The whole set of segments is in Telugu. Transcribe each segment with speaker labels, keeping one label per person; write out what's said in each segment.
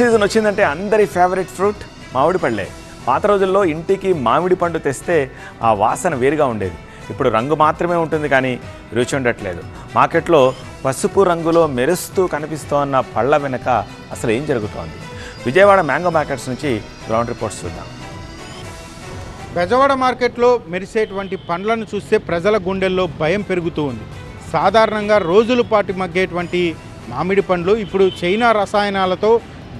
Speaker 1: సీజన్ వచ్చిందంటే అందరి ఫేవరెట్ ఫ్రూట్ మామిడి పళ్ళే. పాత రోజుల్లో ఇంటికి మామిడి పండు తెస్తే ఆ వాసన వేరుగా ఉండేది. ఇప్పుడు రంగు మాత్రమే ఉంటుంది కానీ రుచి ఉండట్లేదు. మార్కెట్లో పసుపు రంగులో మెరుస్తూ కనిపిస్తోన్న పళ్ళ వెనుక అసలు ఏం జరుగుతోంది? విజయవాడ మ్యాంగో మార్కెట్స్ నుంచి గ్రౌండ్ రిపోర్ట్స్ చూద్దాం.
Speaker 2: బెజవాడ మార్కెట్లో మెరిసేటువంటి పండ్లను చూస్తే ప్రజల గుండెల్లో భయం పెరుగుతూ ఉంది. సాధారణంగా రోజుల పాటు మగ్గేటువంటి మామిడి పండ్లు ఇప్పుడు చైనా రసాయనాలతో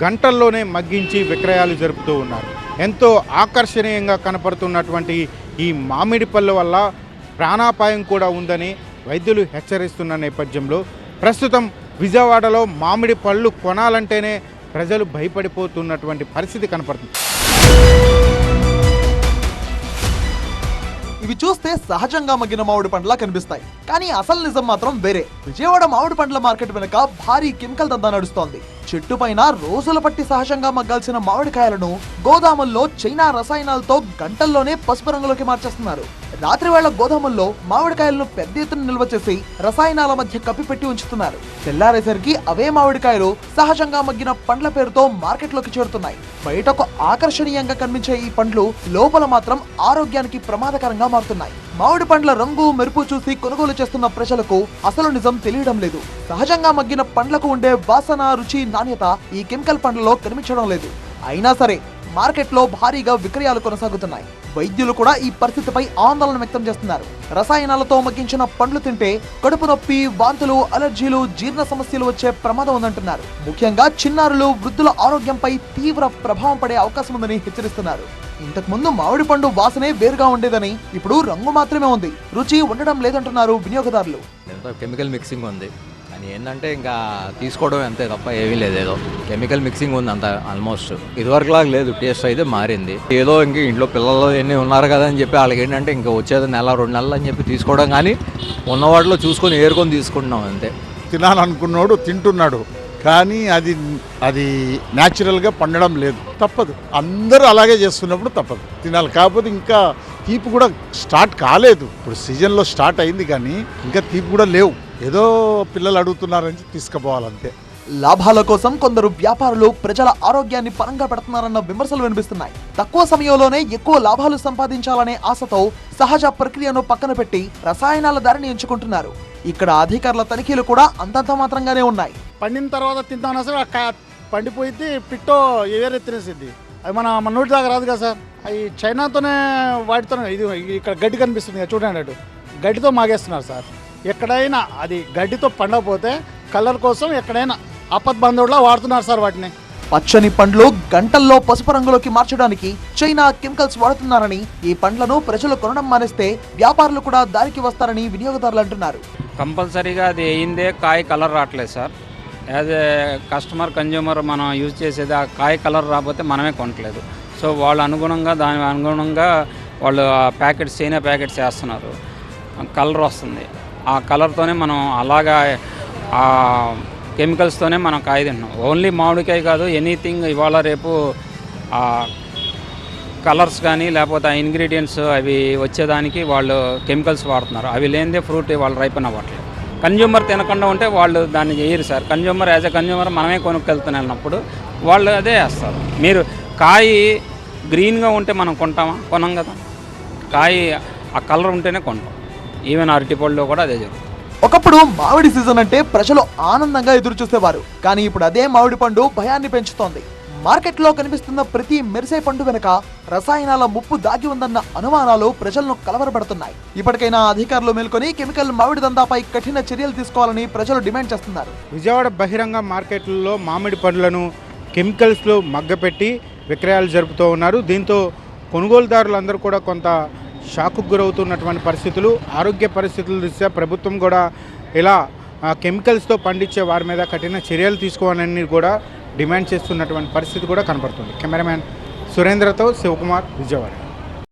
Speaker 2: గంటల్లోనే మగ్గించి విక్రయాలు జరుపుతూ ఉన్నారు. ఎంతో ఆకర్షణీయంగా కనపడుతున్నటువంటి ఈ మామిడి పళ్ళ వల్ల ప్రాణాపాయం కూడా ఉందని వైద్యులు హెచ్చరిస్తున్న నేపథ్యంలో ప్రస్తుతం విజయవాడలో మామిడి పళ్ళు కొనాలంటేనే ప్రజలు భయపడిపోతున్నటువంటి పరిస్థితి కనపడుతుంది.
Speaker 3: ఇవి చూస్తే సహజంగా మగ్గిన మామిడి పండ్లా కనిపిస్తాయి, కానీ అసలు నిజం మాత్రం వేరే. విజయవాడ మామిడి పండ్ల మార్కెట్ వెనుక భారీ కెమికల్ దందా నడుస్తోంది. చెట్టు పైన రోజుల పట్టి సహజంగా మగ్గాల్సిన మామిడికాయలను గోదాముల్లో చైనా రసాయనాలతో గంటల్లోనే పసుపు రంగులోకి మార్చేస్తున్నారు. రాత్రి వేళ గోదాముల్లో మామిడికాయలను పెద్ద ఎత్తున నిల్వ చేసి రసాయనాల మధ్య కప్పిపెట్టి ఉంచుతున్నారు. తెల్లారేసరికి అవే మామిడికాయలు సహజంగా మగ్గిన పండ్ల పేరుతో మార్కెట్లోకి చేరుతున్నాయి. బయటకు ఆకర్షణీయంగా కనిపించే ఈ పండ్లు లోపల మాత్రం ఆరోగ్యానికి ప్రమాదకరంగా మారుతున్నాయి. మామిడి పండ్ల రంగు మెరుపు చూసి కొనుగోలు చేస్తున్న ప్రజలకు అసలు నిజం తెలియడం లేదు. సహజంగా మగ్గిన పండ్లకు ఉండే వాసన, రుచి, నాణ్యత ఈ కెమికల్ పండ్లలో కనిపించడం లేదు. అయినా సరే మార్కెట్లో భారీగా విక్రయాలు కొనసాగుతున్నాయి. వైద్యులు కూడా ఈ పరిస్థితిపై ఆందోళన వ్యక్తం చేస్తున్నారు. రసాయనాలతో మగ్గించిన పండ్లు తింటే కడుపు నొప్పి, వాంతులు, అలర్జీలు, జీర్ణ సమస్యలు వచ్చే ప్రమాదం ఉందంటున్నారు. ముఖ్యంగా చిన్నారులు, వృద్ధుల ఆరోగ్యంపై తీవ్ర ప్రభావం పడే అవకాశం ఉందని హెచ్చరిస్తున్నారు. ఇంతకు ముందు మామిడి పండు వాసనే వేరుగా ఉండేదని ఇప్పుడు రంగు మాత్రమే ఉంది, రుచి ఉండడం లేదంటున్నారు వినియోగదారులు.
Speaker 4: కెమికల్ మిక్సింగ్ ఉంది అని ఏంటంటే ఇంకా తీసుకోవడం అంతే తప్ప ఏమీ లేదు. ఏదో కెమికల్ మిక్సింగ్ ఉంది అంత ఆల్మోస్ట్. ఇదివరకులాగా లేదు, టేస్ట్ అయితే మారింది. ఏదో ఇంక ఇంట్లో పిల్లలు ఎన్ని ఉన్నారు కదా అని చెప్పి వాళ్ళకి ఏంటంటే ఇంకా వచ్చేది నెల 2 నెలలు అని చెప్పి తీసుకోవడం, కానీ ఉన్న వాటిలో చూసుకొని ఏరుకొని తీసుకుంటున్నాం అంతే.
Speaker 5: తినాలనుకున్నాడు తింటున్నాడు, కానీ అది న్యాచురల్గా పండడం లేదు. తప్పదు, అందరూ అలాగే చేస్తున్నప్పుడు తప్పదు తినాలి. కాకపోతే ఇంకా తీపి కూడా స్టార్ట్ కాలేదు. ఇప్పుడు సీజన్లో స్టార్ట్ అయింది కానీ ఇంకా తీపి కూడా లేవు. ఏదో పిల్లలు అడుగుతున్నారని తీసుకుపోవాలంతే.
Speaker 3: లాభాల కోసం కొందరు వ్యాపారులు ప్రజల ఆరోగ్యాన్ని పరంగా పెడుతున్నారన్న విమర్శలు వినిపిస్తున్నాయి. తక్కువ సమయంలోనే ఎక్కువ లాభాలు సంపాదించాలనే ఆశతో సహజ ప్రక్రియను పక్కన పెట్టి రసాయనాల దారిని ఎంచుకుంటున్నారు. ఇక్కడ అధికారుల తనిఖీలు కూడా అంతంత మాత్రంగానే ఉన్నాయి.
Speaker 6: పండిన తర్వాత తింటామన్నా సార్, పండిపోయింది పిట్టో వేరే తినేసింది. అది మన నోటి దాకా రాదు కదా సార్. అవి చైనాతోనే వాటితోనే. ఇది ఇక్కడ గడ్డి కనిపిస్తుంది చూడండి, అటు గడ్డితో మాగేస్తున్నారు సార్. ఎక్కడైనా అది గడ్డితో పండకపోతే కలర్ కోసం ఎక్కడైనా ఆపద్బంధువులా వాడుతున్నారు సార్ వాటిని.
Speaker 3: పచ్చని పండ్లు గంటల్లో పసుపు రంగులోకి మార్చడానికి చైనా కెమికల్స్ వాడుతున్నారని, ఈ పండ్లను ప్రజలు కొనడం మానేస్తే వ్యాపారులు కూడా దారికి వస్తారని వినియోగదారులు అంటున్నారు.
Speaker 7: కంపల్సరీగా అది అయిందే కాయ కలర్ రావట్లేదు sir. As a customer, consumer మనం యూజ్ చేసేది ఆ కాయ కలర్ రాకపోతే మనమే కొనట్లేదు. సో దాని అనుగుణంగా వాళ్ళు ప్యాకెట్స్, చైనా ప్యాకెట్స్ వేస్తున్నారు. కలర్ వస్తుంది, ఆ కలర్తోనే మనం అలాగా ఆ కెమికల్స్తోనే మనం కాయ తింటున్నాం. ఓన్లీ మామిడికాయ కాదు, ఎనీథింగ్ ఇవాళ రేపు ఆ కలర్స్ కానీ లేకపోతే ఆ ఇంగ్రీడియంట్స్ అవి వచ్చేదానికి వాళ్ళు కెమికల్స్ వాడుతున్నారు. అవి లేనిదే ఫ్రూట్ వాళ్ళు రైపన్ అవ్వట్లేదు. కన్జ్యూమర్ తినకుండా ఉంటే వాళ్ళు దాన్ని చేయరు sir. Consumer as a consumer మనమే కొనుక్కెళ్తున్నప్పుడు వాళ్ళు అదే వేస్తారు. మీరు కాయ గ్రీన్గా ఉంటే మనం కొనం కదా. కాయ ఆ కలర్ ఉంటేనే కొంటాం. ఈవెన్ అరటిపళ్ళు కూడా అదే జరుగుతుంది.
Speaker 3: ఒకప్పుడు మామిడి సీజన్ అంటే ప్రజలు ఆనందంగా ఎదురు చూసేవారు, కానీ ఇప్పుడు అదే మామిడి పండు భయాన్ని పెంచుతోంది. మార్కెట్లో కనిపిస్తున్న ప్రతి మెరిసే పండు వెనుక రసాయనాల ముప్పు దాగి ఉందన్న అనుమానాలు ప్రజలను కలవరపడుతున్నాయి. ఇప్పటికైనా అధికారులు మేల్కొని కెమికల్ మామిడి దందాపై కఠిన చర్యలు తీసుకోవాలని ప్రజలు డిమాండ్ చేస్తున్నారు.
Speaker 2: విజయవాడ బహిరంగ మార్కెట్లలో మామిడి పండ్లను కెమికల్స్లో మగ్గపెట్టి విక్రయాలు జరుపుతూ ఉన్నారు. దీంతో కొనుగోలుదారులందరూ కూడా కొంత షాకుకు గురవుతున్నటువంటి పరిస్థితులు. ఆరోగ్య పరిస్థితుల దృష్ట్యా ప్రభుత్వం కూడా ఇలా కెమికల్స్తో పండించే వారి మీద కఠిన చర్యలు తీసుకోవాలని కూడా డిమాండ్ చేస్తున్నటువంటి పరిస్థితి కూడా కనపడుతుంది. కెమెరామ్యాన్ సురేంద్రతో శివకుమార్, విజయవాడ.